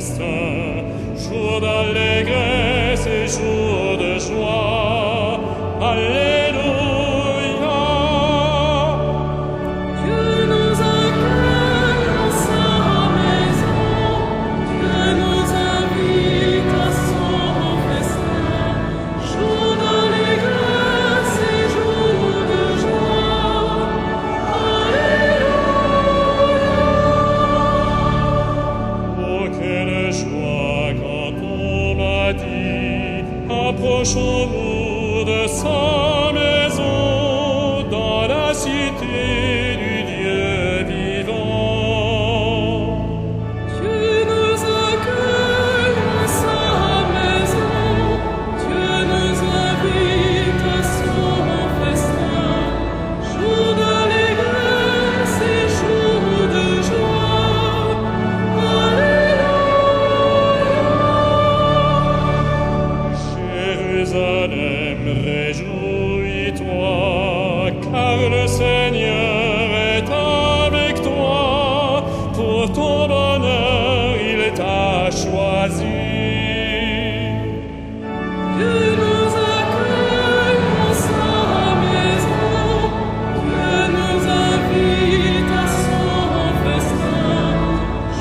festin, jour d'allégresse et jour de joie. Alléluia. Dieu nous accueille dans sa maison, Dieu nous invite à son festin, jour d'allégresse et jour de joie. Alléluia. Oh, quelle joie quand on m'a dit, approchons-nous de sa maison, dans la cité du Dieu vivant. Dieu nous accueille dans sa maison, Dieu nous invite à son festin, jour d'allégresse et jour de joie. Alléluia. Jérusalem, réjouis-toi, car le Seigneur est avec toi. Pour ton bonheur, il t'a choisi. Dieu nous accueille dans sa maison, Dieu nous invite à son festin,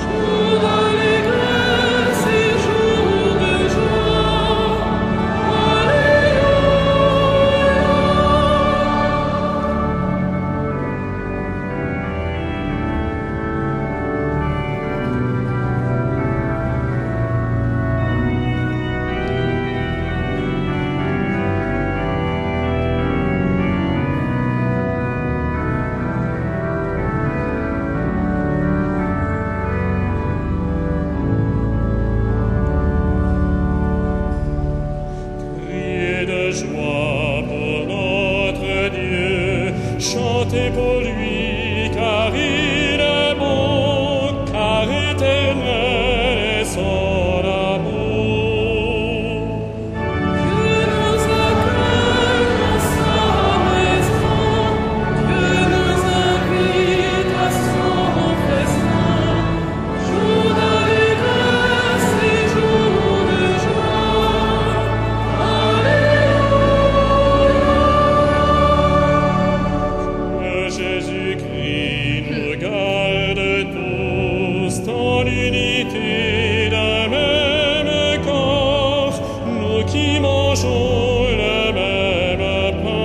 jour d'allégresse et jour de joie. Criez de joie pour notre Dieu, chantez pour lui, car il est bon, car éternel est son amour. Dieu nous accueille dans sa maison, Dieu nous invite à son festin, jour d'allégresse et jour de joie. Que Jésus-Christ nous garde tous dans l'unité d'un même corps, nous qui mangeons le même pain.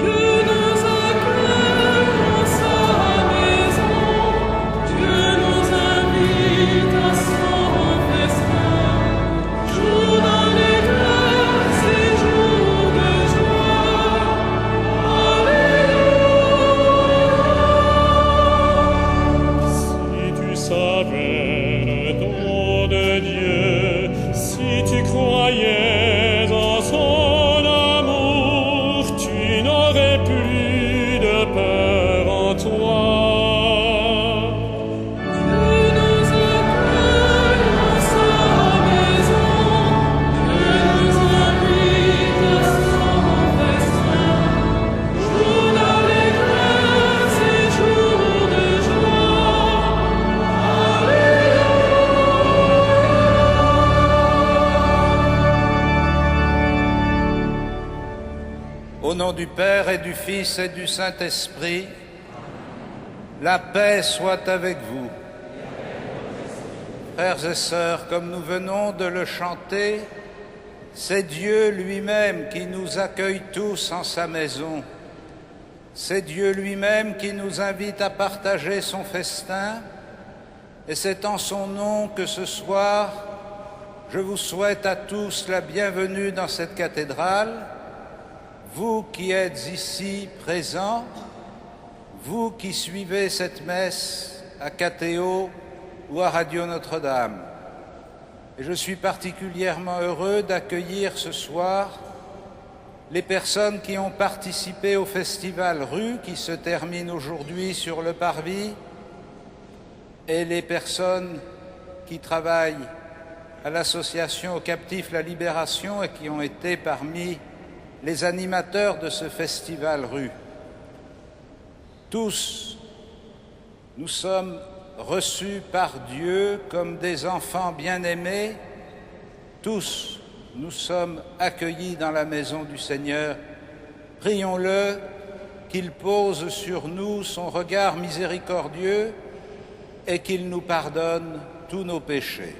Dieu nous accueille dans sa maison, Dieu nous invite à son festin, jour d'allégresse et jour de joie. Alléluia. Si tu savais le don de Dieu, si tu croyais en son amour, tu n'aurais plus de peur en toi. Dieu nous accueille dans sa maison, Dieu nous invite à son festin, jour d'allégresse et jour de joie. Au nom du Père et du Fils et du Saint-Esprit, la paix soit avec vous. Frères et sœurs, comme nous venons de le chanter, c'est Dieu lui-même qui nous accueille tous en sa maison. C'est Dieu lui-même qui nous invite à partager son festin, et c'est en son nom que ce soir, je vous souhaite à tous la bienvenue dans cette cathédrale, vous qui êtes ici présents, vous qui suivez cette messe à Catéo ou à Radio Notre-Dame. Et je suis particulièrement heureux d'accueillir ce soir les personnes qui ont participé au festival Rue qui se termine aujourd'hui sur le Parvis et les personnes qui travaillent à l'association aux captifs La Libération et qui ont été parmi les animateurs de ce festival Rue. Tous, nous sommes reçus par Dieu comme des enfants bien-aimés, tous nous sommes accueillis dans la maison du Seigneur. Prions-le qu'il pose sur nous son regard miséricordieux et qu'il nous pardonne tous nos péchés.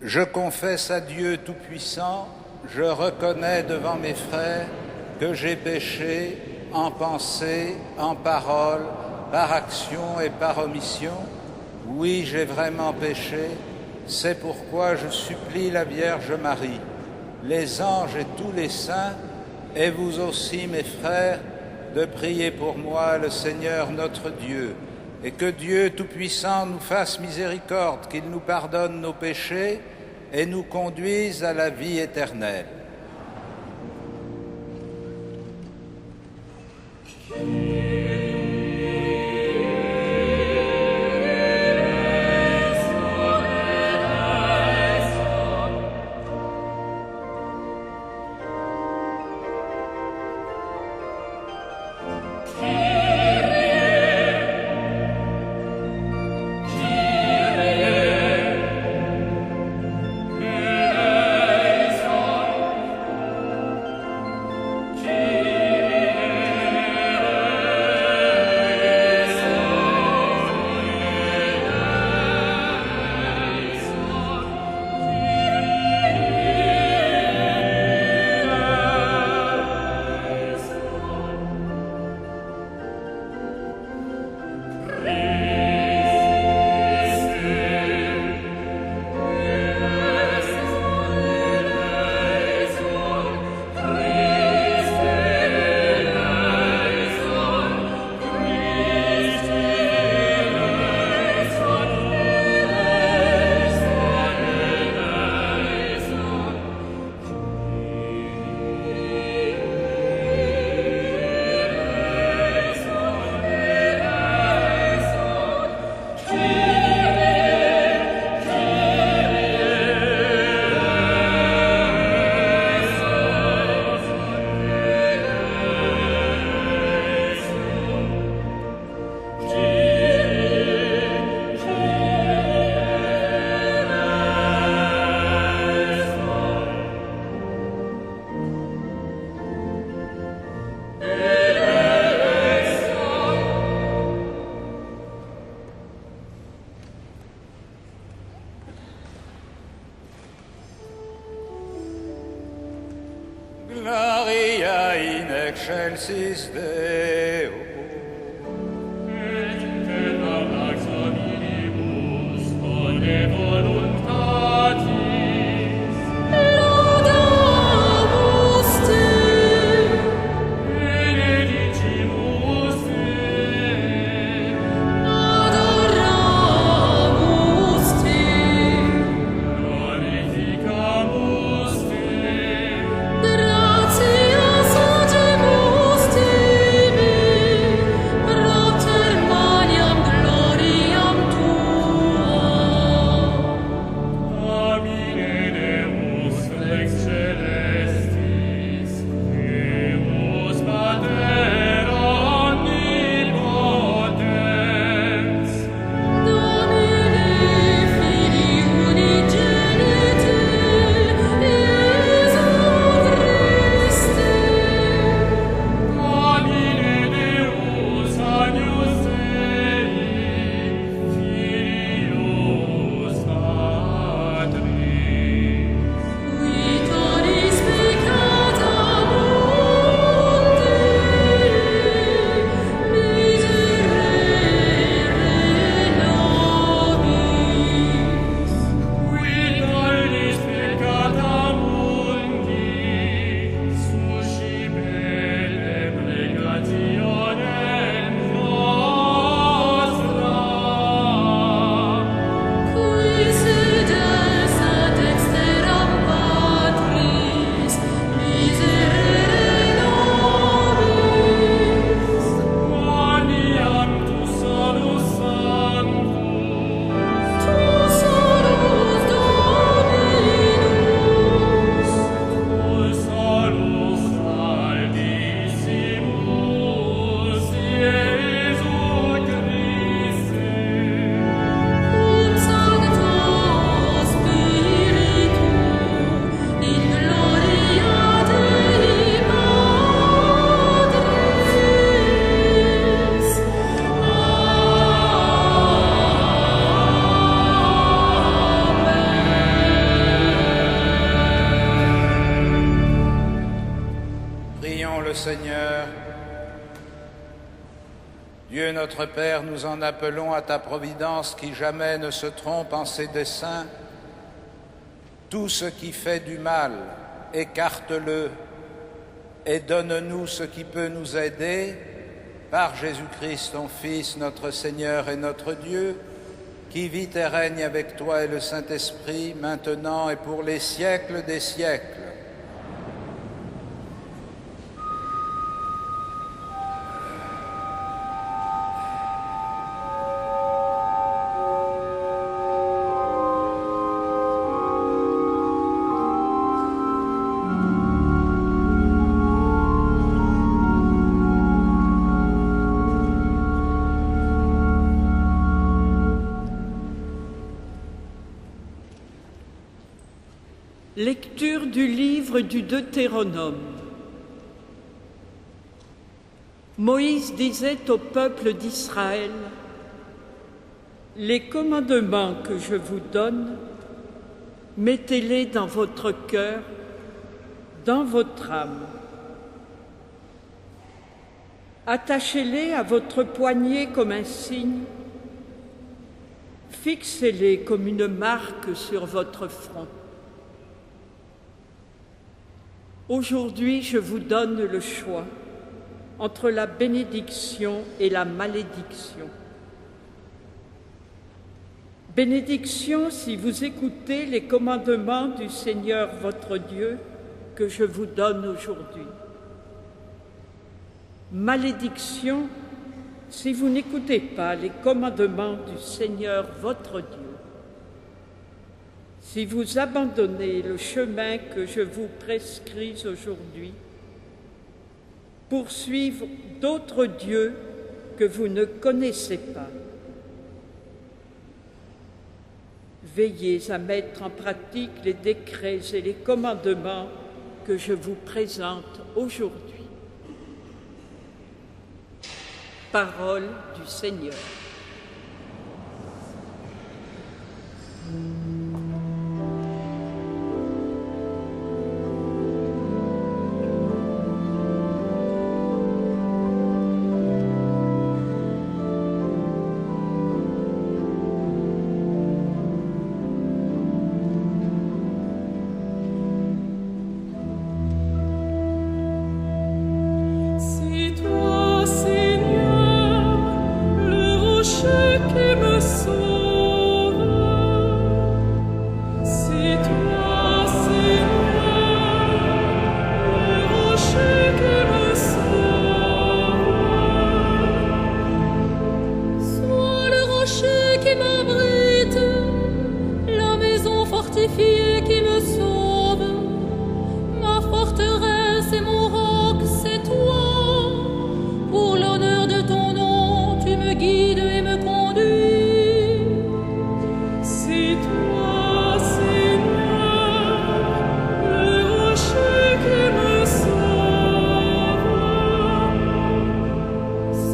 Je confesse à Dieu Tout-Puissant, je reconnais devant mes frères que j'ai péché en pensée, en parole, par action et par omission. Oui, j'ai vraiment péché, c'est pourquoi je supplie la Vierge Marie, les anges et tous les saints, et vous aussi, mes frères, de prier pour moi le Seigneur notre Dieu, et que Dieu Tout-Puissant nous fasse miséricorde, qu'il nous pardonne nos péchés et nous conduise à la vie éternelle. Gloria in excelsis Deo. Et interlax hominibus bone voluntatis. Laudamus te, Benedicimus te. adoramus te, Glorificamus te. gratias agemus tibi, Pater Mariam gloriam tua. le Seigneur. Dieu notre Père, nous en appelons à ta providence qui jamais ne se trompe en ses desseins. Tout ce qui fait du mal, écarte-le et donne-nous ce qui peut nous aider, par Jésus-Christ, ton Fils, notre Seigneur et notre Dieu, qui vit et règne avec toi et le Saint-Esprit, maintenant et pour les siècles des siècles. Lecture du livre du Deutéronome. Moïse disait au peuple d'Israël : « Les commandements que je vous donne, mettez-les dans votre cœur, dans votre âme. Attachez-les à votre poignet comme un signe, fixez-les comme une marque sur votre front. Aujourd'hui, je vous donne le choix entre la bénédiction et la malédiction. Bénédiction si vous écoutez les commandements du Seigneur votre Dieu que je vous donne aujourd'hui. Malédiction si vous n'écoutez pas les commandements du Seigneur votre Dieu. Si vous abandonnez le chemin que je vous prescris aujourd'hui, pour suivre d'autres dieux que vous ne connaissez pas. Veillez à mettre en pratique les décrets et les commandements que je vous présente aujourd'hui. Parole du Seigneur. C'est toi, Seigneur, le rocher qui me sauve. C'est toi, Seigneur, le rocher qui me sauve. Sois le rocher qui m'abrite, la maison fortifiée qui me sauve, ma forteresse et mon roc, c'est toi. Pour l'honneur de ton nom, tu me guides et me conduis. C'est toi, Seigneur, le rocher qui me sauve.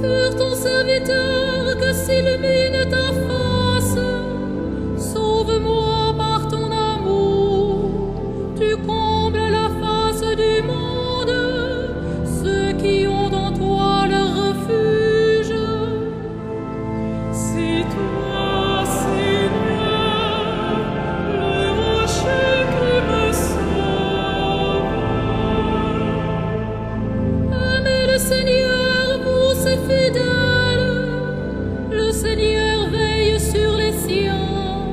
Sur ton serviteur que s'illumine ta face, sauve-moi par ton amour. Tu combles la face du monde, ceux qui ont en toi leur refuge. C'est toi, Seigneur, le rocher qui me sauve. Aimez le Seigneur, vous ses fidèles, le Seigneur veille sur les siens.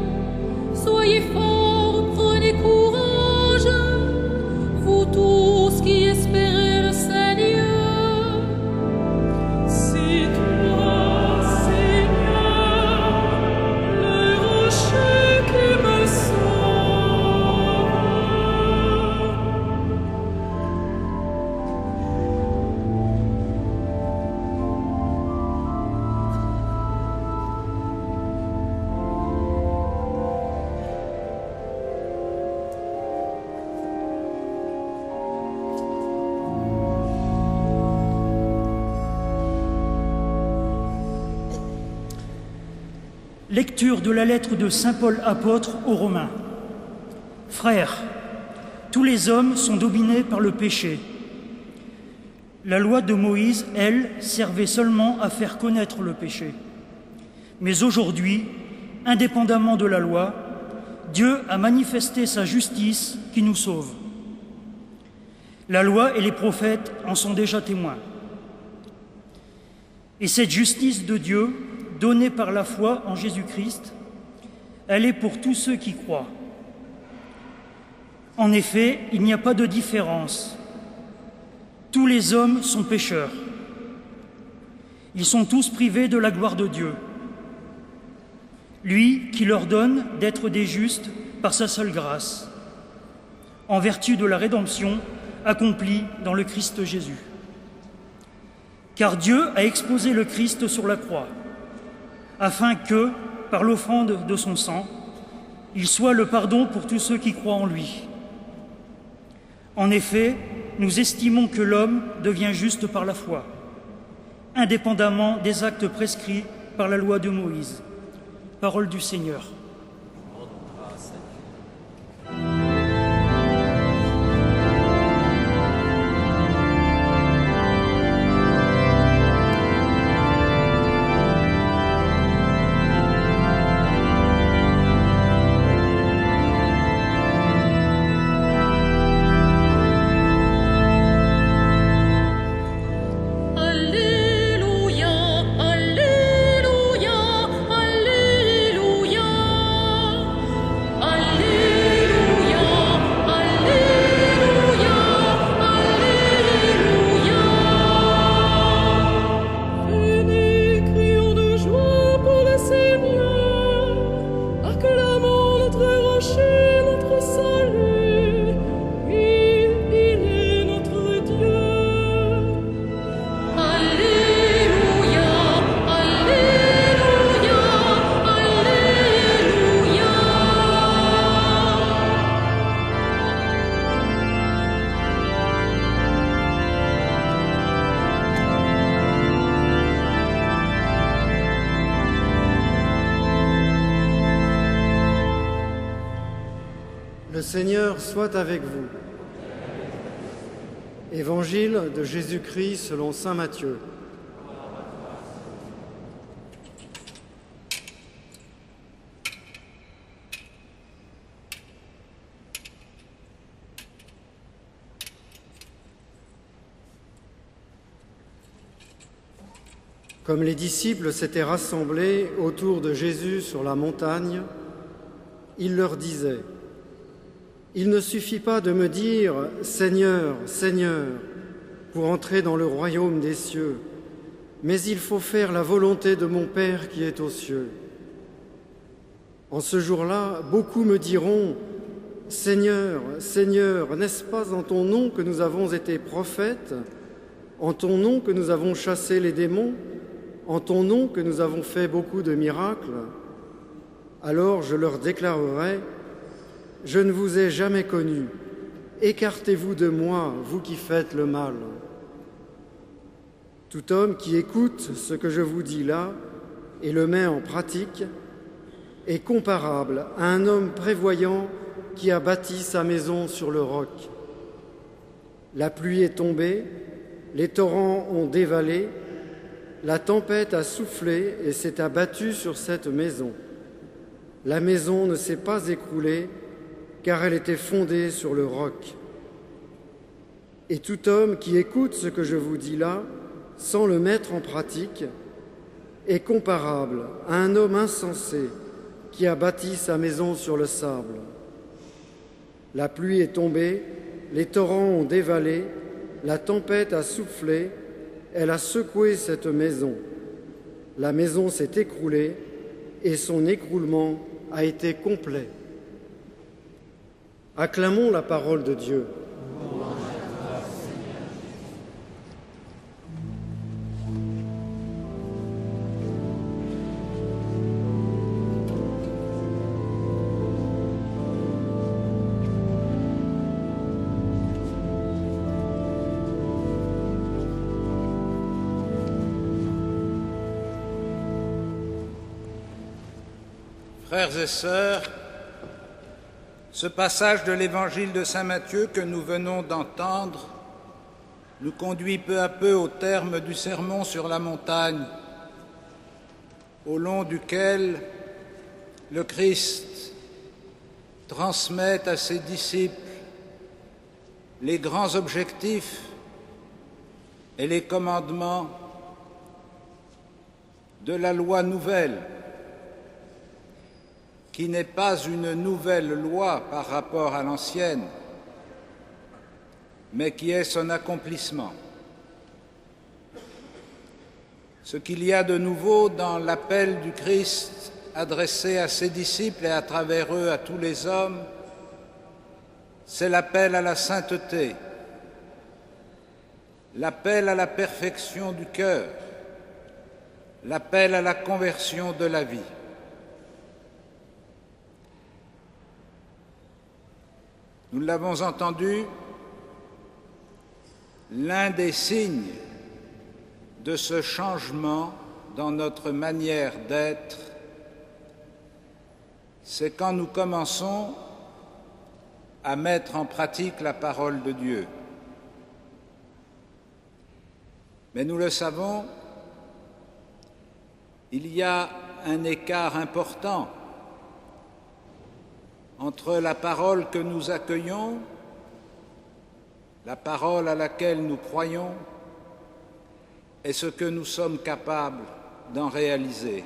Soyez forts, prenez courage, vous tous qui espérez le Seigneur. C'est toi, Seigneur, le rocher qui me sauve. Lecture de la lettre de saint Paul apôtre aux Romains. Frères, tous les hommes sont dominés par le péché. La loi de Moïse, elle, servait seulement à faire connaître le péché. Mais aujourd'hui, indépendamment de la loi, Dieu a manifesté sa justice qui nous sauve. La loi et les prophètes en sont déjà témoins. Et cette justice de Dieu, donnée par la foi en Jésus-Christ, elle est pour tous ceux qui croient. En effet, il n'y a pas de différence. Tous les hommes sont pécheurs. Ils sont tous privés de la gloire de Dieu. Lui qui leur donne d'être des justes par sa seule grâce, en vertu de la rédemption accomplie dans le Christ Jésus. Car Dieu a exposé le Christ sur la croix, afin que, par l'offrande de son sang, il soit le pardon pour tous ceux qui croient en lui. En effet, nous estimons que l'homme devient juste par la foi, indépendamment des actes prescrits par la loi de Moïse. Parole du Seigneur. Le Seigneur soit avec vous. Évangile de Jésus-Christ selon saint Matthieu. Comme les disciples s'étaient rassemblés autour de Jésus sur la montagne, il leur disait : il ne suffit pas de me dire « Seigneur, Seigneur » pour entrer dans le royaume des cieux, mais il faut faire la volonté de mon Père qui est aux cieux. En ce jour-là, beaucoup me diront « Seigneur, Seigneur, n'est-ce pas en ton nom que nous avons été prophètes, en ton nom que nous avons chassé les démons, en ton nom que nous avons fait beaucoup de miracles ?» Alors je leur déclarerai : je ne vous ai jamais connu. Écartez-vous de moi, vous qui faites le mal. Tout homme qui écoute ce que je vous dis là et le met en pratique est comparable à un homme prévoyant qui a bâti sa maison sur le roc. La pluie est tombée, les torrents ont dévalé, la tempête a soufflé et s'est abattue sur cette maison. La maison ne s'est pas écroulée, car elle était fondée sur le roc. Et tout homme qui écoute ce que je vous dis là, sans le mettre en pratique, est comparable à un homme insensé qui a bâti sa maison sur le sable. La pluie est tombée, les torrents ont dévalé, la tempête a soufflé, elle a secoué cette maison. La maison s'est écroulée et son écroulement a été complet. Acclamons la parole de Dieu. Frères et sœurs, ce passage de l'Évangile de saint Matthieu que nous venons d'entendre nous conduit peu à peu au terme du sermon sur la montagne, au long duquel le Christ transmet à ses disciples les grands objectifs et les commandements de la loi nouvelle, qui n'est pas une nouvelle loi par rapport à l'ancienne, mais qui est son accomplissement. Ce qu'il y a de nouveau dans l'appel du Christ adressé à ses disciples et à travers eux à tous les hommes, c'est l'appel à la sainteté, l'appel à la perfection du cœur, l'appel à la conversion de la vie. Nous l'avons entendu, l'un des signes de ce changement dans notre manière d'être, c'est quand nous commençons à mettre en pratique la parole de Dieu. Mais nous le savons, il y a un écart important entre la parole que nous accueillons, la parole à laquelle nous croyons, et ce que nous sommes capables d'en réaliser.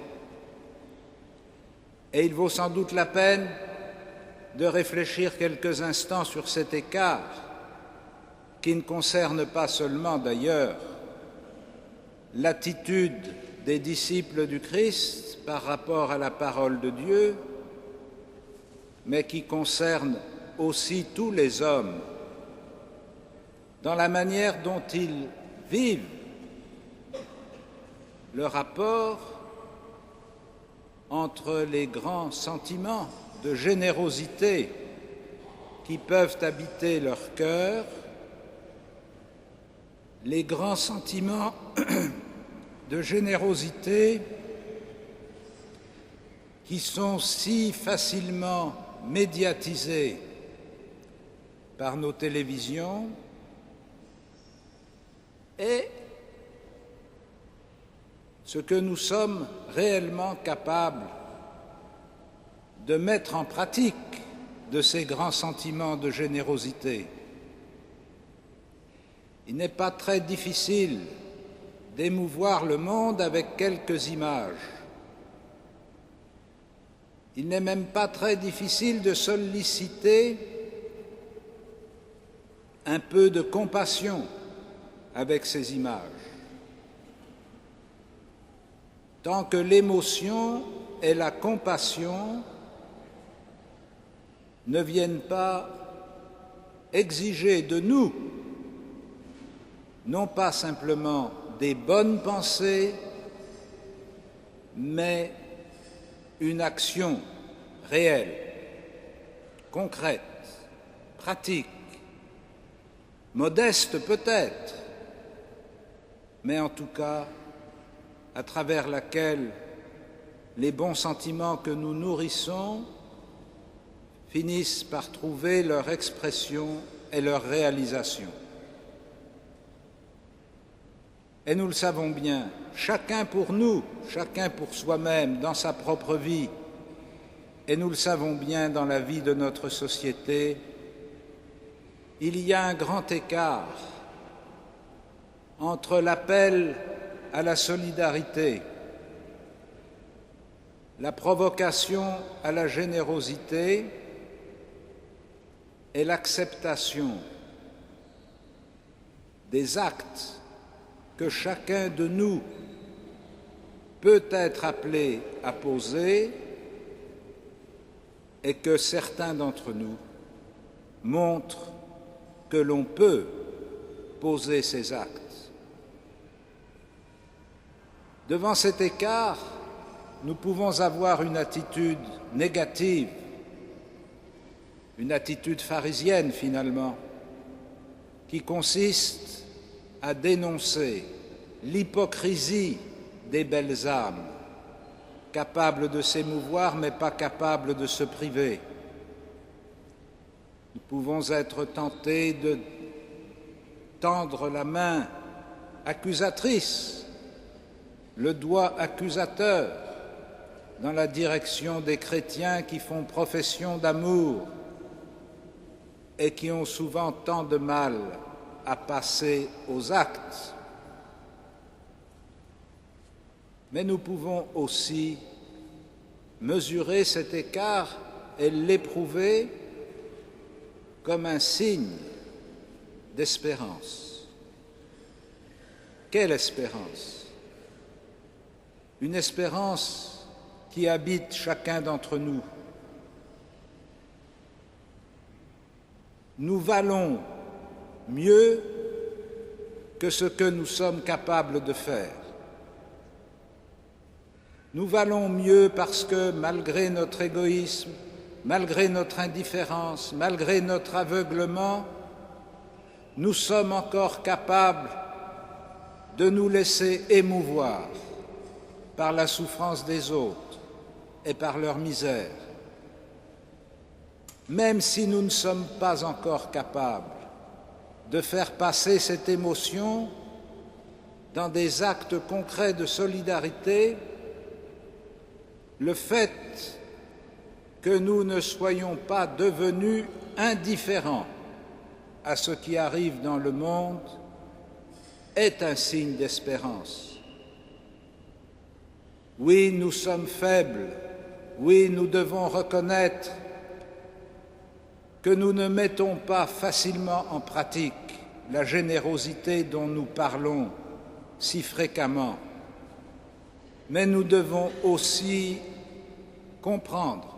Et il vaut sans doute la peine de réfléchir quelques instants sur cet écart, qui ne concerne pas seulement d'ailleurs l'attitude des disciples du Christ par rapport à la parole de Dieu, mais qui concerne aussi tous les hommes dans la manière dont ils vivent le rapport entre les grands sentiments de générosité qui peuvent habiter leur cœur, les grands sentiments de générosité qui sont si facilement médiatisés par nos télévisions et ce que nous sommes réellement capables de mettre en pratique de ces grands sentiments de générosité. Il n'est pas très difficile d'émouvoir le monde avec quelques images. Il n'est même pas très difficile de solliciter un peu de compassion avec ces images. Tant que l'émotion et la compassion ne viennent pas exiger de nous, non pas simplement des bonnes pensées, mais une action réelle, concrète, pratique, modeste peut-être, mais en tout cas à travers laquelle les bons sentiments que nous nourrissons finissent par trouver leur expression et leur réalisation. Et nous le savons bien, chacun pour nous, chacun pour soi-même, dans sa propre vie, et nous le savons bien dans la vie de notre société, il y a un grand écart entre l'appel à la solidarité, la provocation à la générosité et l'acceptation des actes que chacun de nous peut être appelé à poser et que certains d'entre nous montrent que l'on peut poser ces actes. Devant cet écart, nous pouvons avoir une attitude négative, une attitude pharisienne finalement, qui consiste à dénoncer l'hypocrisie des belles âmes, capables de s'émouvoir mais pas capables de se priver. Nous pouvons être tentés tendre la main accusatrice, le doigt accusateur dans la direction des chrétiens qui font profession d'amour et qui ont souvent tant de mal à passer aux actes. Mais nous pouvons aussi mesurer cet écart et l'éprouver comme un signe d'espérance. Quelle espérance? Une espérance qui habite chacun d'entre nous. Nous valons mieux que ce que nous sommes capables de faire. Nous valons mieux parce que, malgré notre égoïsme, malgré notre indifférence, malgré notre aveuglement, nous sommes encore capables de nous laisser émouvoir par la souffrance des autres et par leur misère. Même si nous ne sommes pas encore capables de faire passer cette émotion dans des actes concrets de solidarité, le fait que nous ne soyons pas devenus indifférents à ce qui arrive dans le monde est un signe d'espérance. Oui, nous sommes faibles, oui, nous devons reconnaître que nous ne mettons pas facilement en pratique la générosité dont nous parlons si fréquemment, mais nous devons aussi comprendre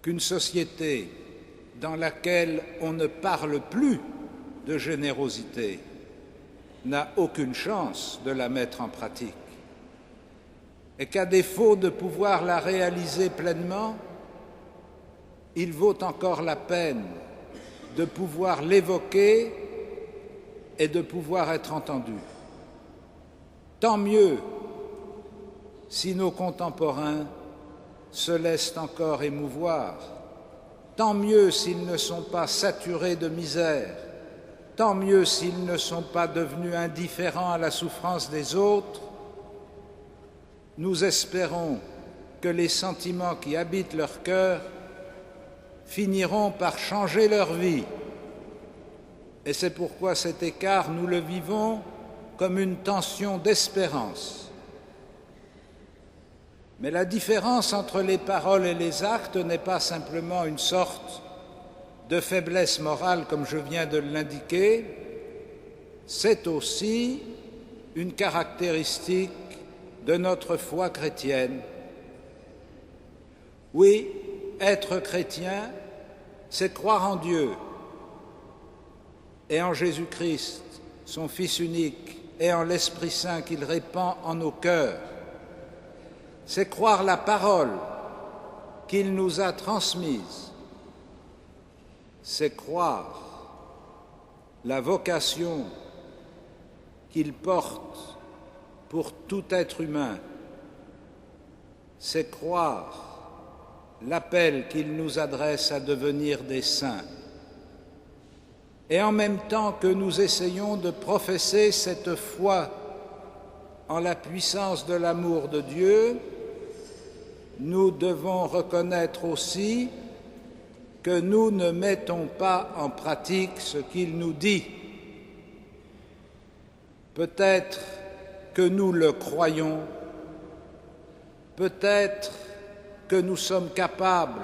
qu'une société dans laquelle on ne parle plus de générosité n'a aucune chance de la mettre en pratique et qu'à défaut de pouvoir la réaliser pleinement, il vaut encore la peine de pouvoir l'évoquer et de pouvoir être entendu. Tant mieux si nos contemporains se laissent encore émouvoir, tant mieux s'ils ne sont pas saturés de misère, tant mieux s'ils ne sont pas devenus indifférents à la souffrance des autres. Nous espérons que les sentiments qui habitent leur cœur finiront par changer leur vie. Et c'est pourquoi cet écart, nous le vivons comme une tension d'espérance. Mais la différence entre les paroles et les actes n'est pas simplement une sorte de faiblesse morale, comme je viens de l'indiquer, c'est aussi une caractéristique de notre foi chrétienne. Oui, être chrétien, c'est croire en Dieu et en Jésus-Christ, son Fils unique, et en l'Esprit Saint qu'il répand en nos cœurs. C'est croire la parole qu'il nous a transmise. C'est croire la vocation qu'il porte pour tout être humain. C'est croire l'appel qu'il nous adresse à devenir des saints. Et en même temps que nous essayons de professer cette foi en la puissance de l'amour de Dieu, nous devons reconnaître aussi que nous ne mettons pas en pratique ce qu'il nous dit. Peut-être que nous le croyons, peut-être que nous sommes capables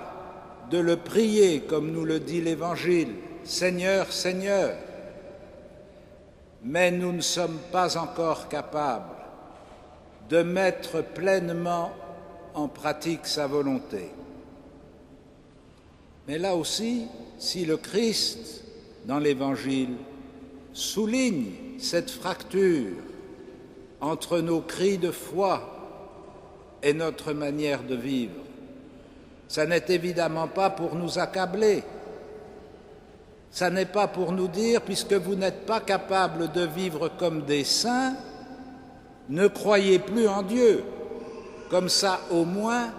de le prier comme nous le dit l'Évangile, « Seigneur, Seigneur », mais nous ne sommes pas encore capables de mettre pleinement en pratique sa volonté. Mais là aussi, si le Christ, dans l'Évangile, souligne cette fracture entre nos cris de foi et notre manière de vivre, ça n'est évidemment pas pour nous accabler. Ça n'est pas pour nous dire, puisque vous n'êtes pas capables de vivre comme des saints, ne croyez plus en Dieu. Comme ça, au moins,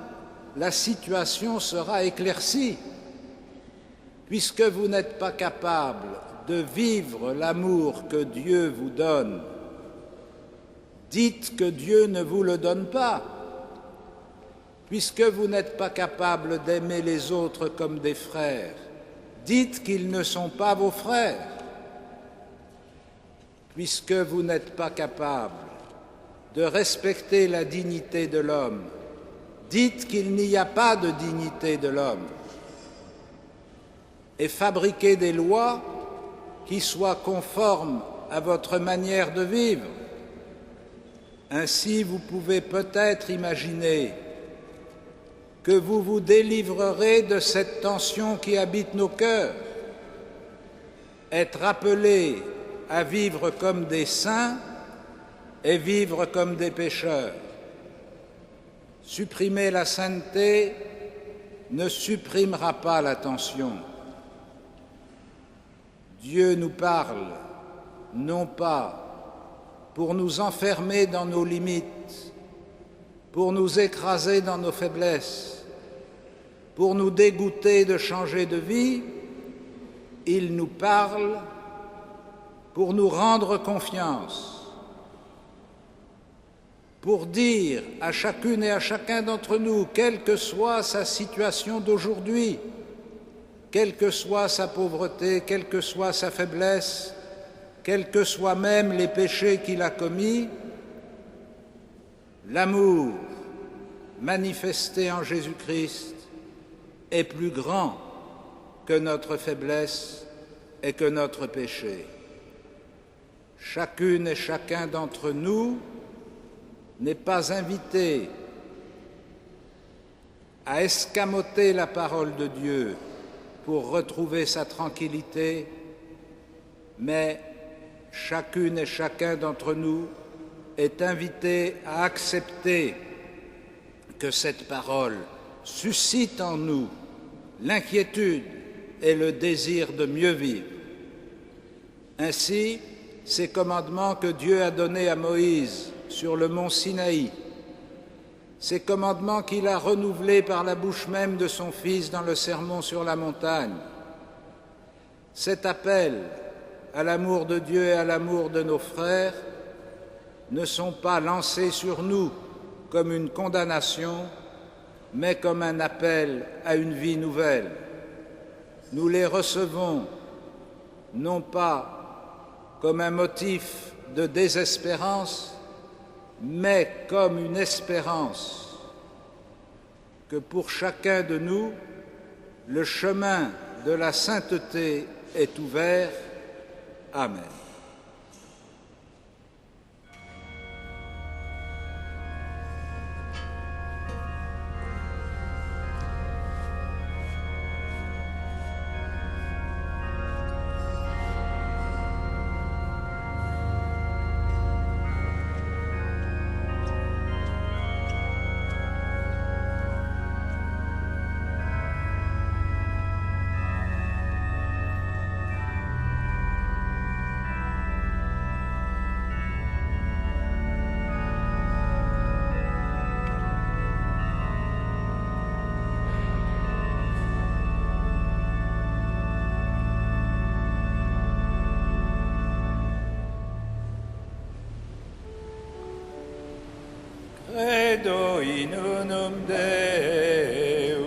la situation sera éclaircie. puisque vous n'êtes pas capable de vivre l'amour que Dieu vous donne, dites que Dieu ne vous le donne pas. Puisque vous n'êtes pas capable d'aimer les autres comme des frères, dites qu'ils ne sont pas vos frères. Puisque vous n'êtes pas capable de respecter la dignité de l'homme, dites qu'il n'y a pas de dignité de l'homme. Et fabriquez des lois qui soient conformes à votre manière de vivre. Ainsi, vous pouvez peut-être imaginer que vous vous délivrerez de cette tension qui habite nos cœurs. Être appelés à vivre comme des saints et vivre comme des pécheurs. Supprimer la sainteté ne supprimera pas la tension. Dieu nous parle, non pas pour nous enfermer dans nos limites, pour nous écraser dans nos faiblesses, pour nous dégoûter de changer de vie, il nous parle pour nous rendre confiance, pour dire à chacune et à chacun d'entre nous, quelle que soit sa situation d'aujourd'hui, quelle que soit sa pauvreté, quelle que soit sa faiblesse, quels que soient même les péchés qu'il a commis, l'amour manifesté en Jésus-Christ est plus grand que notre faiblesse et que notre péché. Chacune et chacun d'entre nous n'est pas invité à escamoter la parole de Dieu pour retrouver sa tranquillité, mais chacune et chacun d'entre nous est invité à accepter que cette parole suscite en nous l'inquiétude et le désir de mieux vivre. Ainsi, ces commandements que Dieu a donnés à Moïse sur le mont Sinaï, ces commandements qu'il a renouvelés par la bouche même de son Fils dans le Sermon sur la montagne, cet appel à l'amour de Dieu et à l'amour de nos frères ne sont pas lancés sur nous comme une condamnation, mais comme un appel à une vie nouvelle. Nous les recevons non pas comme un motif de désespérance, mais comme une espérance que pour chacun de nous, le chemin de la sainteté est ouvert. Amen. Credo in unum Deum.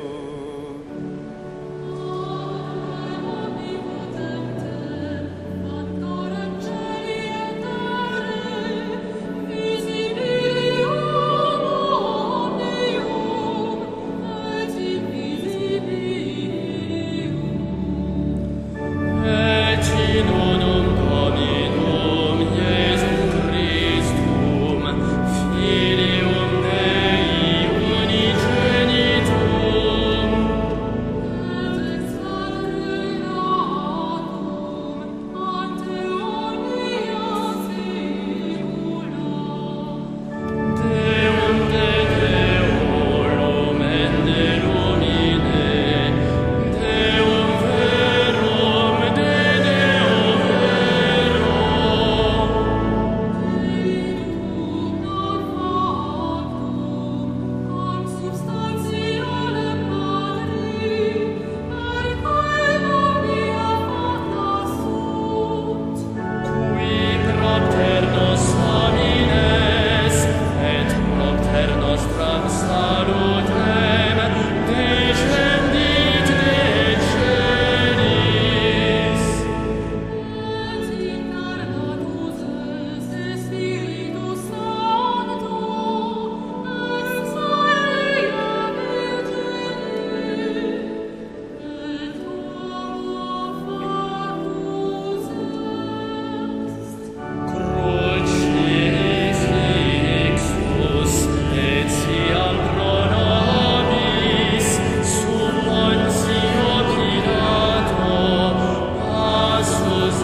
Et in unum Dominum Iesum Christum, Filium Dei unigenitum, et salvatum ante omnia saecula. Deum de Deum et de lumine, Deum verum de Deum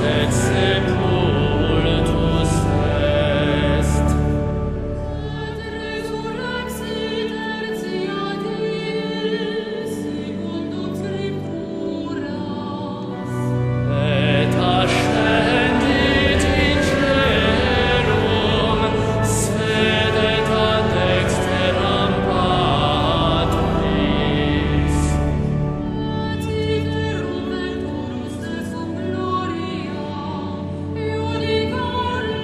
et sepultus est. Et resurrexit tertia die, secundum scripturas. Et ascendit in caelum, sedet ad dexteram Patris. Et iterum venturus desum gloria, iudicare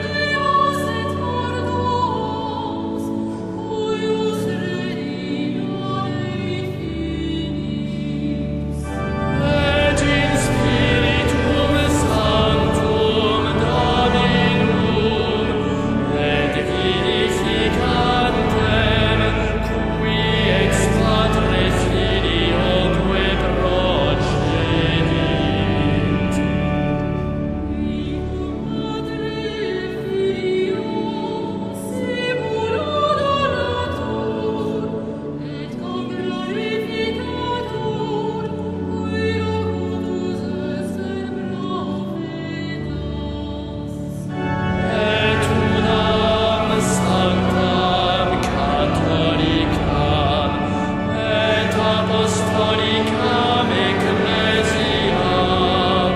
meas et mortuos, cuius regnare infinis. Et in spiritum sanctum Dominum, et vivificantem, qui ex Patre Filioque procedit. Padre Filio, simul adorator, et cum glorificator, qui locutus est in prophetas. Et unam sanctam catholicam et apostolicam ecclesiam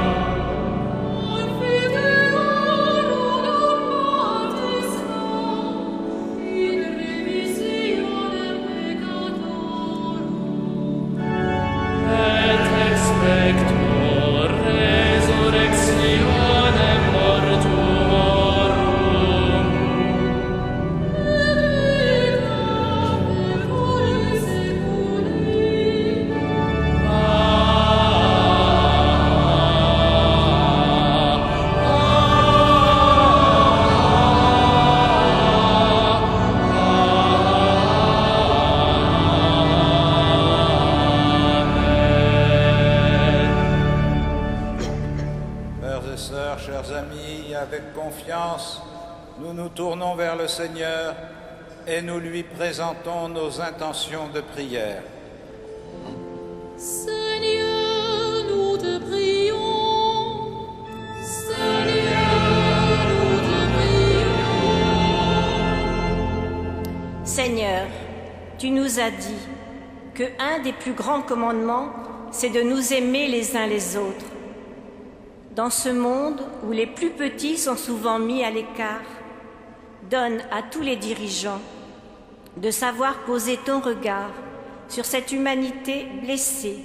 Confidearum baptismam in remissionem peccatorum. et expector resurrectionem mortuorum. Et vitam percurri seculi. Frères et sœurs, chers amis, avec confiance, nous nous tournons vers le Seigneur et nous lui présentons nos intentions de prière. Seigneur, nous te prions. Seigneur, nous te prions. Seigneur, tu nous as dit que un des plus grands commandements, c'est de nous aimer les uns les autres. Dans ce monde où les plus petits sont souvent mis à l'écart, donne à tous les dirigeants de savoir poser ton regard sur cette humanité blessée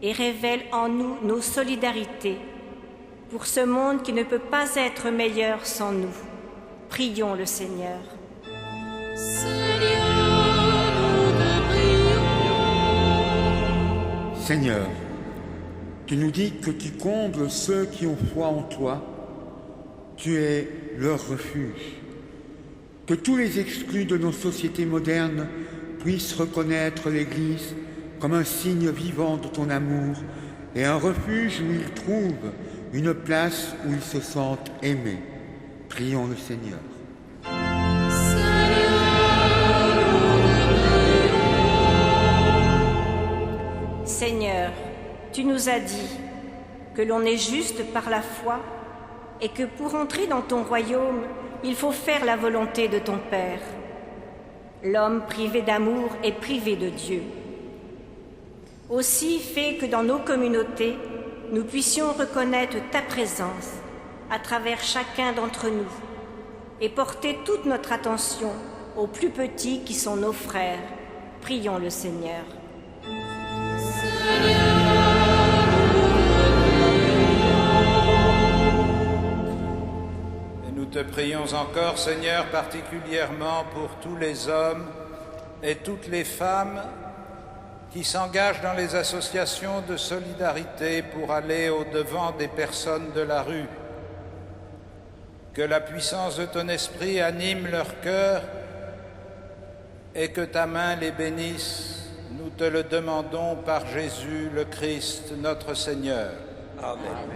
et révèle en nous nos solidarités pour ce monde qui ne peut pas être meilleur sans nous. Prions le Seigneur. Seigneur, nous te prions. Seigneur, tu nous dis que tu combles ceux qui ont foi en toi. Tu es leur refuge. Que tous les exclus de nos sociétés modernes puissent reconnaître l'Église comme un signe vivant de ton amour et un refuge où ils trouvent une place où ils se sentent aimés. Prions le Seigneur. Seigneur, tu nous as dit que l'on est juste par la foi et que pour entrer dans ton royaume, il faut faire la volonté de ton Père. L'homme privé d'amour est privé de Dieu. Aussi fais que dans nos communautés, nous puissions reconnaître ta présence à travers chacun d'entre nous et porter toute notre attention aux plus petits qui sont nos frères. Prions le Seigneur. Et nous te prions encore, Seigneur, particulièrement pour tous les hommes et toutes les femmes qui s'engagent dans les associations de solidarité pour aller au-devant des personnes de la rue. Que la puissance de ton esprit anime leur cœur et que ta main les bénisse. Nous te le demandons par Jésus le Christ, notre Seigneur. Amen.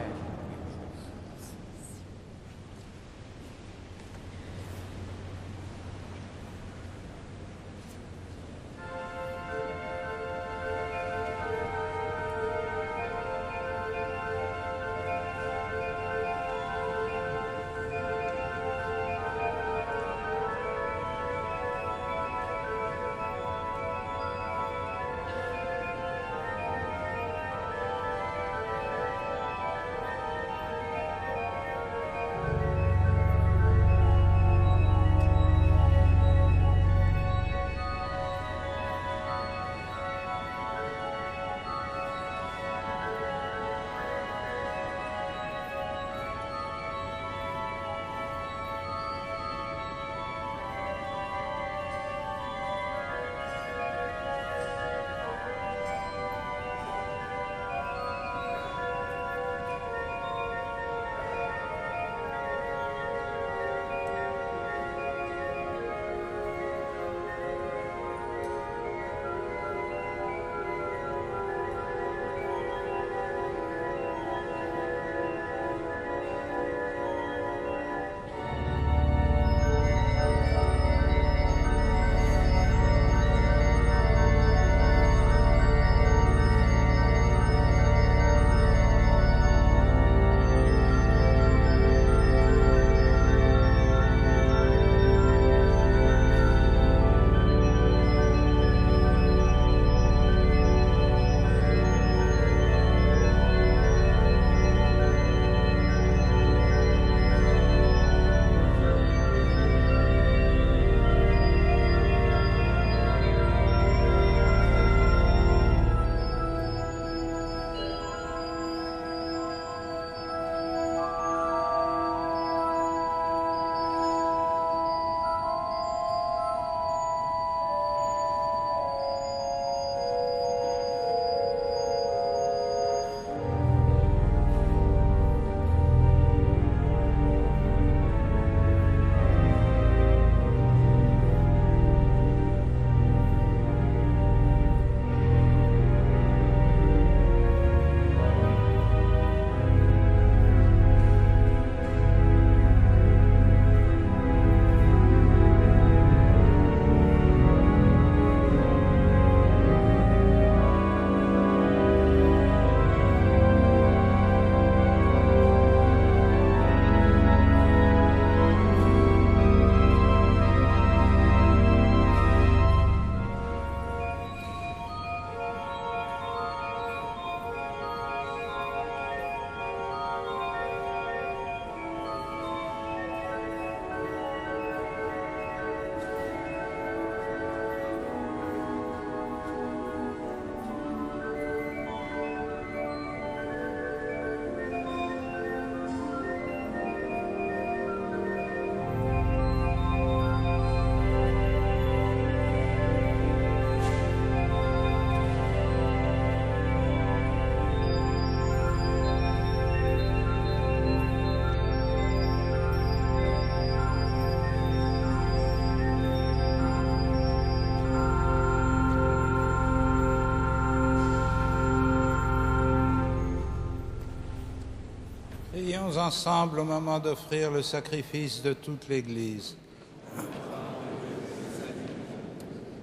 Prions ensemble au moment d'offrir le sacrifice de toute l'Église.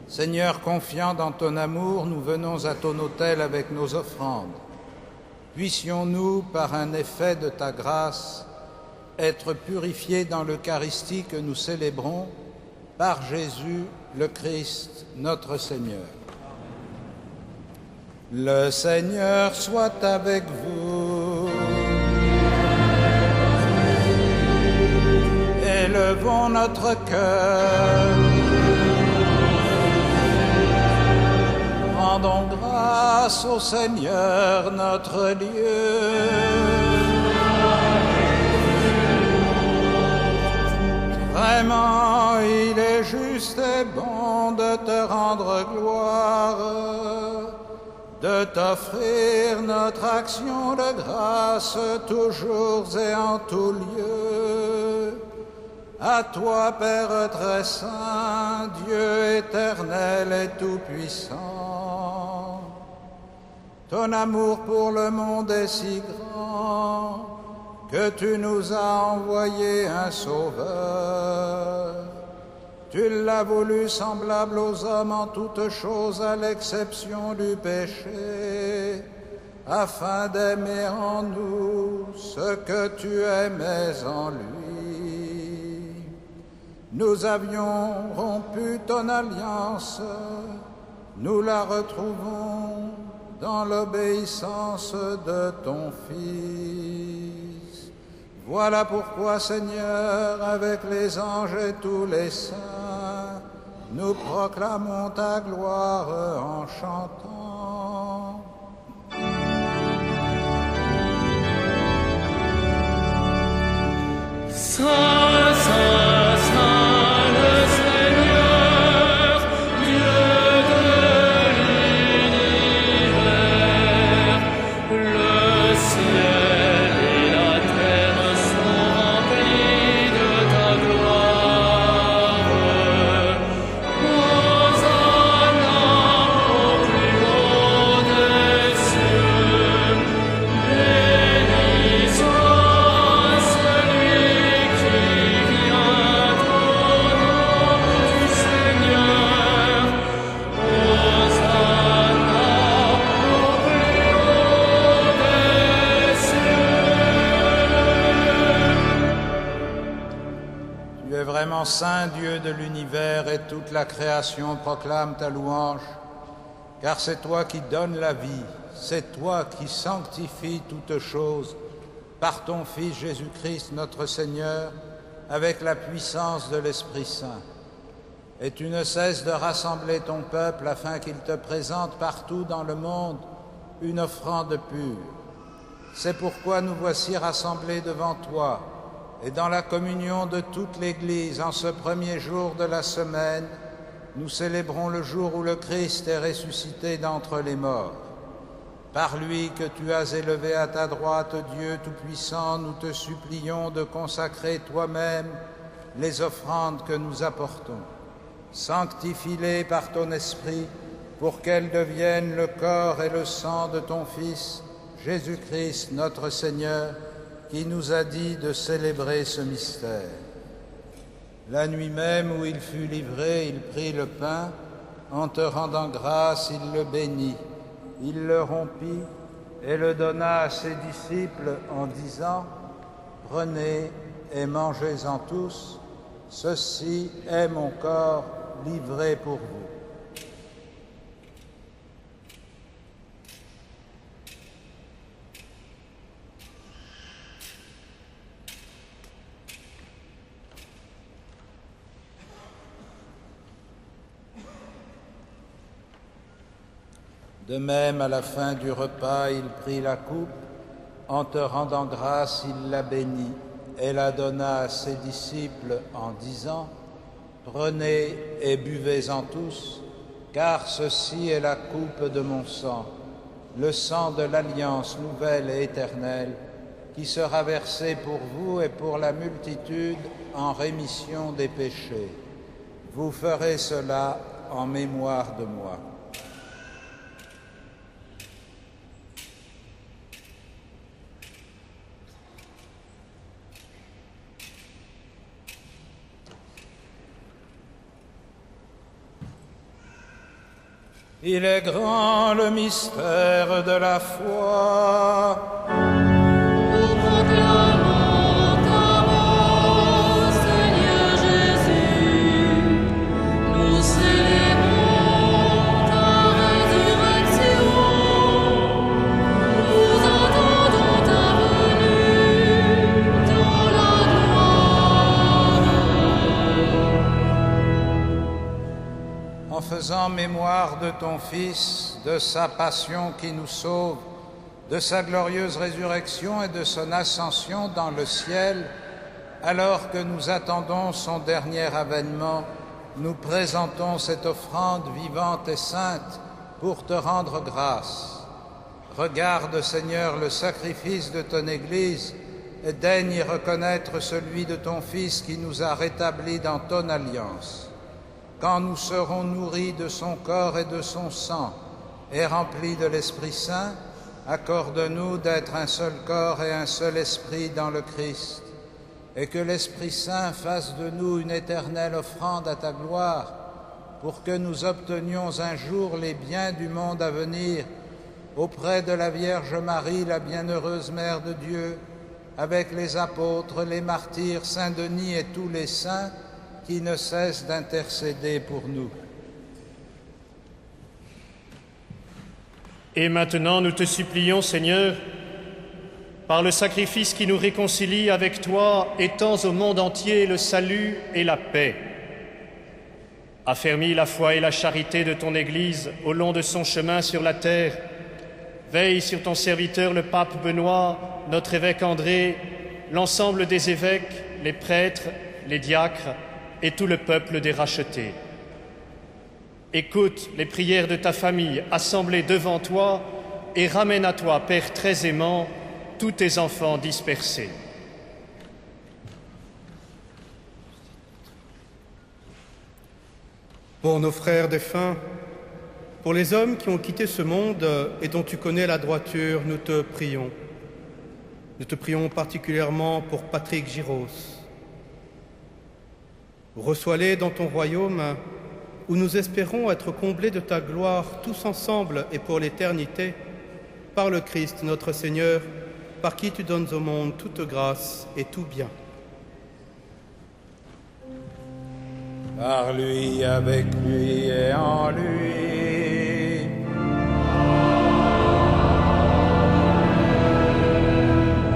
Seigneur, confiant dans ton amour, nous venons à ton autel avec nos offrandes. Puissions-nous, par un effet de ta grâce, être purifiés dans l'Eucharistie que nous célébrons par Jésus le Christ, notre Seigneur. Le Seigneur soit avec vous. Élevons notre cœur. Rendons grâce au Seigneur notre Dieu. Vraiment, il est juste et bon de te rendre gloire, de t'offrir notre action de grâce toujours et en tout lieu. À toi, Père très saint, Dieu éternel et tout-puissant, ton amour pour le monde est si grand que tu nous as envoyé un sauveur. Tu l'as voulu semblable aux hommes en toutes choses à l'exception du péché, afin d'aimer en nous ce que tu aimais en lui. Nous avions rompu ton alliance, nous la retrouvons dans l'obéissance de ton Fils. Voilà pourquoi, Seigneur, avec les anges et tous les saints, nous proclamons ta gloire en chantant. Saint, Saint, Saint, le Seigneur, Dieu de l'univers, le ciel et la terre sont remplis de ta gloire. Hosanna au plus haut des cieux, béni soit celui qui vient au nom du Seigneur. Hosanna au plus haut des cieux. Tu es vraiment saint, Dieu de l'univers, et toute la création proclame ta louange, car c'est toi qui donnes la vie, c'est toi qui sanctifies toutes choses par ton Fils Jésus-Christ notre Seigneur, avec la puissance de l'Esprit Saint. Et tu ne cesses de rassembler ton peuple afin qu'il te présente partout dans le monde une offrande pure. C'est pourquoi nous voici rassemblés devant toi, et dans la communion de toute l'Église, en ce premier jour de la semaine, nous célébrons le jour où le Christ est ressuscité d'entre les morts. Par lui que tu as élevé à ta droite, Dieu Tout-Puissant, nous te supplions de consacrer toi-même les offrandes que nous apportons. Sanctifie-les par ton Esprit, pour qu'elles deviennent le corps et le sang de ton Fils, Jésus-Christ notre Seigneur, qui nous a dit de célébrer ce mystère. La nuit même où il fut livré, il prit le pain, en te rendant grâce, il le bénit. Il le rompit et le donna à ses disciples en disant : « Prenez et mangez-en tous, ceci est mon corps livré pour vous. » De même, à la fin du repas, il prit la coupe, en te rendant grâce, il la bénit et la donna à ses disciples en disant : « Prenez et buvez-en tous, car ceci est la coupe de mon sang, le sang de l'alliance nouvelle et éternelle, qui sera versé pour vous et pour la multitude en rémission des péchés. Vous ferez cela en mémoire de moi. » Il est grand le mystère de la foi. Nous proclamons ta mort, Seigneur Jésus. Nous célébrons ta résurrection. Nous attendons ta venue dans la gloire. En faisant mémoire de ton Fils, de sa passion qui nous sauve, de sa glorieuse résurrection et de son ascension dans le ciel, alors que nous attendons son dernier avènement, nous présentons cette offrande vivante et sainte pour te rendre grâce. Regarde, Seigneur, le sacrifice de ton Église et daigne y reconnaître celui de ton Fils qui nous a rétablis dans ton alliance. Quand nous serons nourris de son corps et de son sang et remplis de l'Esprit Saint, accorde-nous d'être un seul corps et un seul esprit dans le Christ, et que l'Esprit Saint fasse de nous une éternelle offrande à ta gloire, pour que nous obtenions un jour les biens du monde à venir, auprès de la Vierge Marie, la bienheureuse Mère de Dieu, avec les apôtres, les martyrs, Saint Denis et tous les saints, qui ne cessent d'intercéder pour nous. Et maintenant, nous te supplions, Seigneur, par le sacrifice qui nous réconcilie avec toi, étends au monde entier le salut et la paix. Affermis la foi et la charité de ton Église au long de son chemin sur la terre. Veille sur ton serviteur le pape Benoît, notre évêque André, l'ensemble des évêques, les prêtres, les diacres et tout le peuple des rachetés. Écoute les prières de ta famille assemblée devant toi et ramène à toi, Père très aimant, tous tes enfants dispersés. Pour nos frères défunts, pour les hommes qui ont quitté ce monde et dont tu connais la droiture, nous te prions. Nous te prions particulièrement pour Patrick Giros. Reçois-les dans ton royaume, où nous espérons être comblés de ta gloire tous ensemble et pour l'éternité, par le Christ notre Seigneur, par qui tu donnes au monde toute grâce et tout bien. Par lui, avec lui et en lui.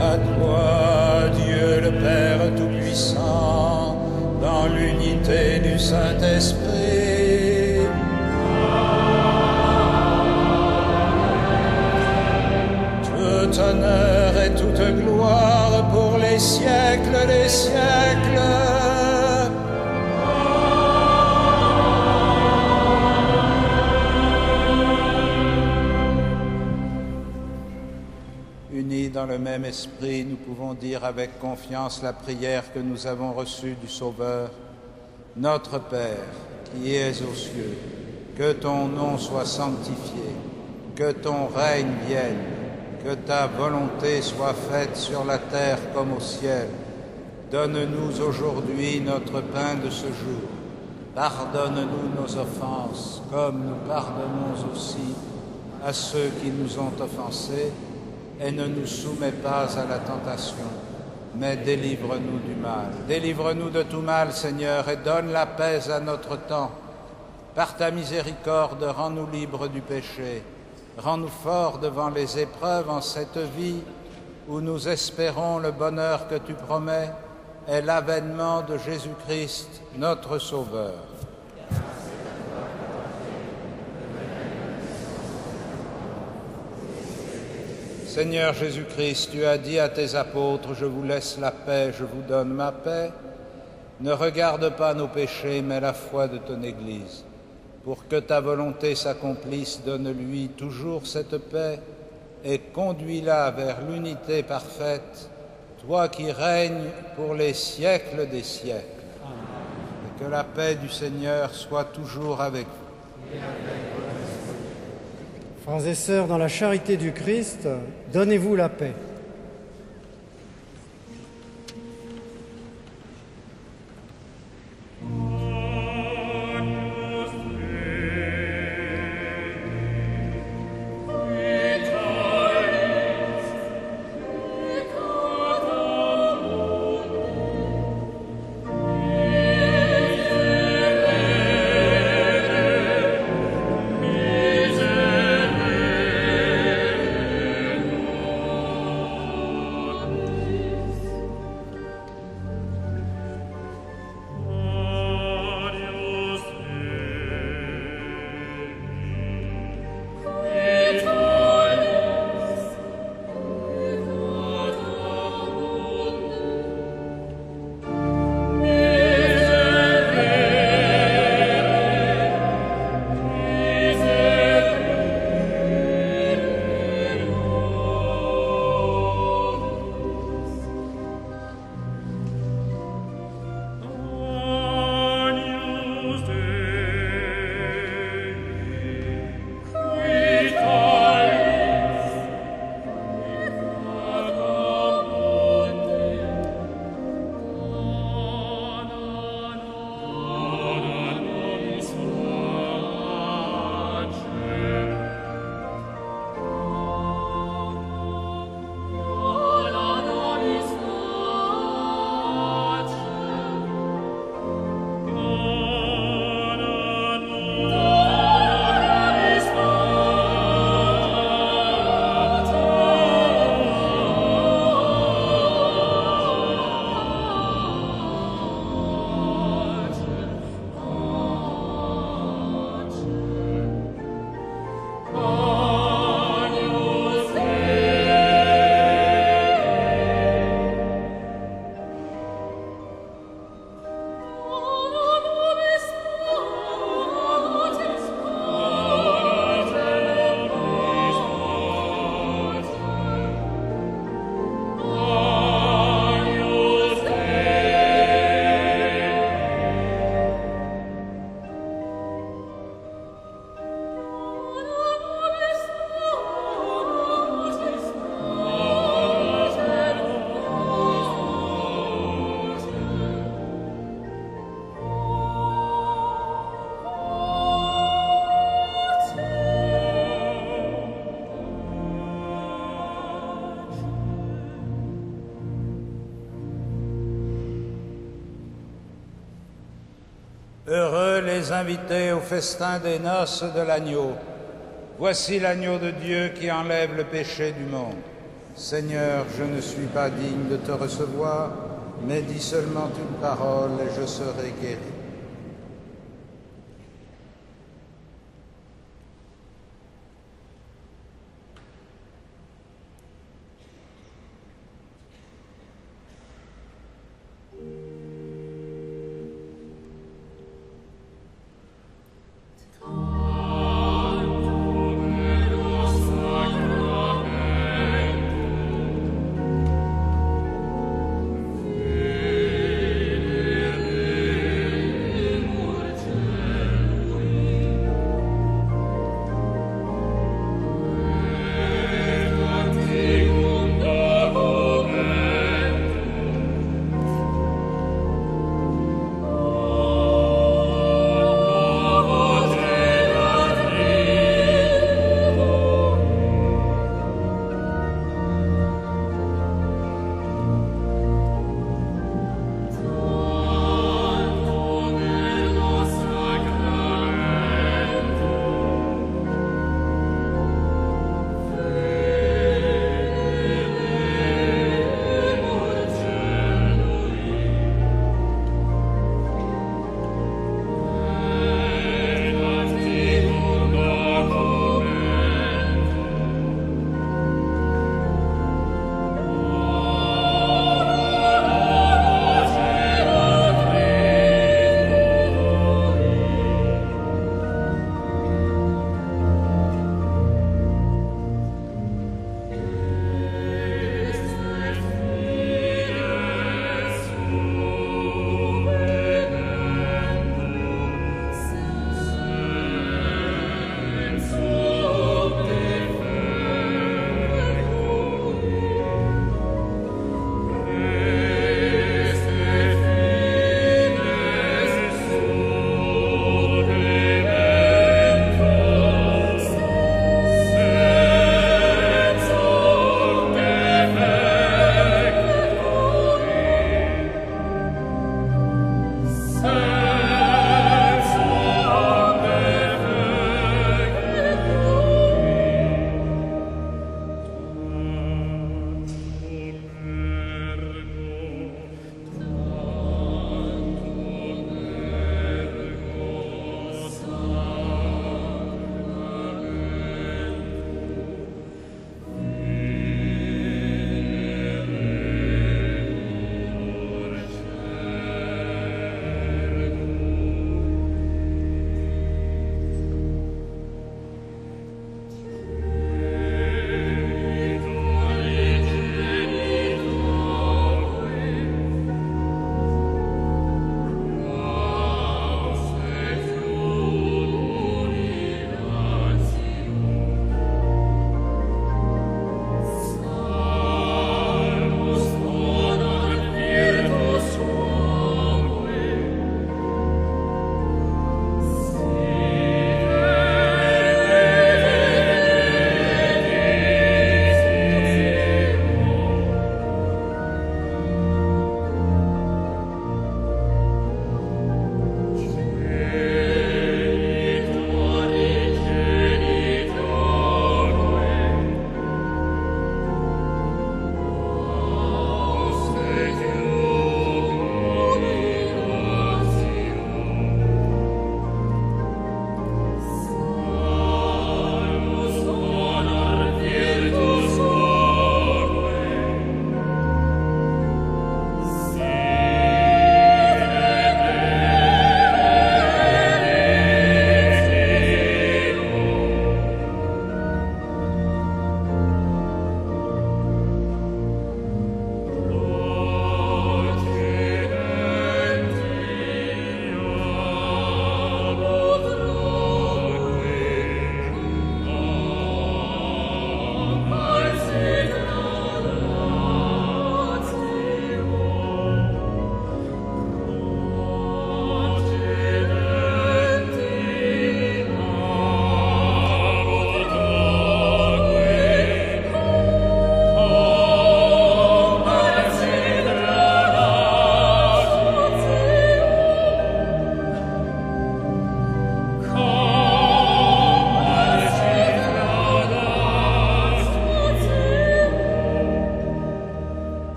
À toi, Dieu le Père Tout-Puissant, dans l'unité du Saint-Esprit, tout honneur et toute gloire pour les siècles des siècles. Unis dans le même esprit, nous pouvons dire avec confiance la prière que nous avons reçue du Sauveur. Notre Père, qui es aux cieux, que ton nom soit sanctifié, que ton règne vienne, que ta volonté soit faite sur la terre comme au ciel. Donne-nous aujourd'hui notre pain de ce jour. Pardonne-nous nos offenses, comme nous pardonnons aussi à ceux qui nous ont offensés, et ne nous soumets pas à la tentation, mais délivre-nous du mal. Délivre-nous de tout mal, Seigneur, et donne la paix à notre temps. Par ta miséricorde, rends-nous libres du péché. Rends-nous forts devant les épreuves en cette vie où nous espérons le bonheur que tu promets et l'avènement de Jésus-Christ, notre Sauveur. Seigneur Jésus-Christ, tu as dit à tes apôtres, « Je vous laisse la paix, je vous donne ma paix ». Ne regarde pas nos péchés, mais la foi de ton Église. Pour que ta volonté s'accomplisse, donne-lui toujours cette paix et conduis-la vers l'unité parfaite, toi qui règnes pour les siècles des siècles. Amen. Et que la paix du Seigneur soit toujours avec vous. Frères et sœurs, dans la charité du Christ, donnez-vous la paix. Heureux les invités au festin des noces de l'agneau. Voici l'agneau de Dieu qui enlève le péché du monde. Seigneur, je ne suis pas digne de te recevoir, mais dis seulement une parole et je serai guéri. Amen.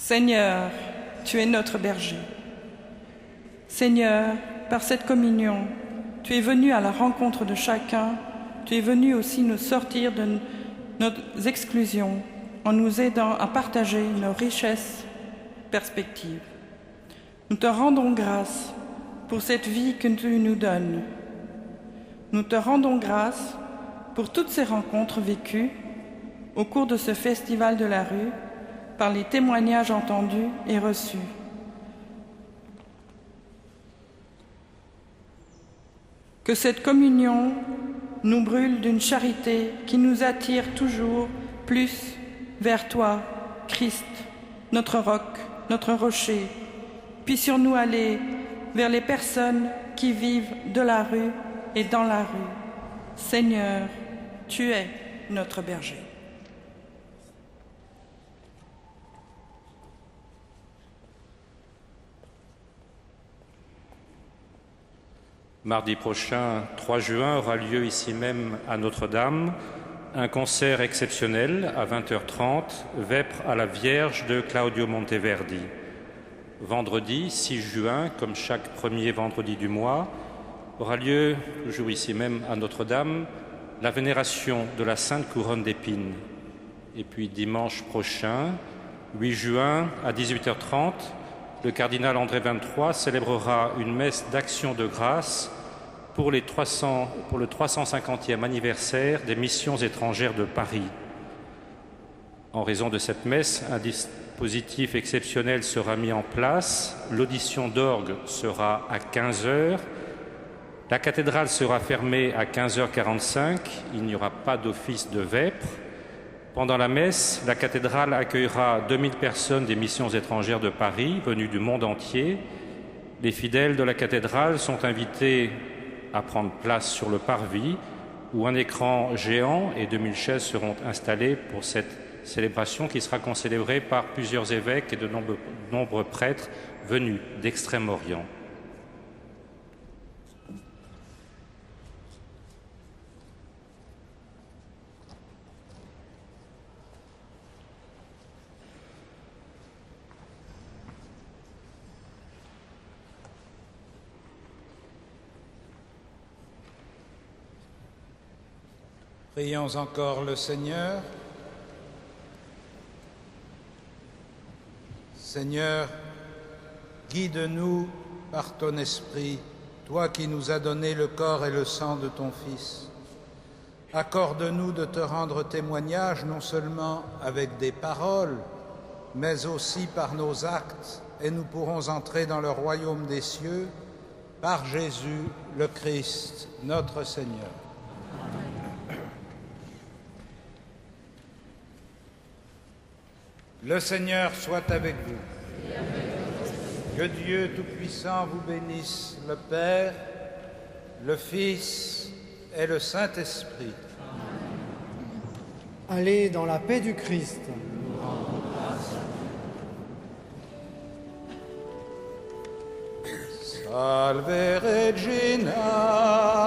Seigneur, tu es notre berger. Seigneur, par cette communion, tu es venu à la rencontre de chacun, tu es venu aussi nous sortir de nos exclusions en nous aidant à partager nos richesses, perspectives. Nous te rendons grâce pour cette vie que tu nous donnes. Nous te rendons grâce pour toutes ces rencontres vécues au cours de ce festival de la rue, par les témoignages entendus et reçus. Que cette communion nous brûle d'une charité qui nous attire toujours plus vers toi, Christ, notre roc, notre rocher. Puissions-nous aller vers les personnes qui vivent de la rue et dans la rue. Seigneur, tu es notre berger. Mardi prochain, 3 juin, aura lieu ici même à Notre-Dame un concert exceptionnel à 20h30, Vêpres à la Vierge de Claudio Monteverdi. Vendredi 6 juin, comme chaque premier vendredi du mois, aura lieu, toujours ici même à Notre-Dame, la vénération de la Sainte Couronne d'Épines. Et puis dimanche prochain, 8 juin, à 18h30, le cardinal André XXIII célébrera une messe d'action de grâce pour le 350e anniversaire des missions étrangères de Paris. En raison de cette messe, un dispositif exceptionnel sera mis en place. L'audition d'orgue sera à 15h. La cathédrale sera fermée à 15h45. Il n'y aura pas d'office de vêpres. Pendant la messe, la cathédrale accueillera 2000 personnes des missions étrangères de Paris, venues du monde entier. Les fidèles de la cathédrale sont invités à prendre place sur le parvis, où un écran géant et 2000 chaises seront installées pour cette célébration qui sera concélébrée par plusieurs évêques et de nombreux prêtres venus d'Extrême-Orient. Prions encore le Seigneur. Seigneur, guide-nous par ton Esprit, toi qui nous as donné le corps et le sang de ton Fils. Accorde-nous de te rendre témoignage non seulement avec des paroles, mais aussi par nos actes, et nous pourrons entrer dans le royaume des cieux par Jésus le Christ, notre Seigneur. Le Seigneur soit avec vous. Que Dieu Tout-Puissant vous bénisse, le Père, le Fils et le Saint-Esprit. Allez dans la paix du Christ. Salve Regina.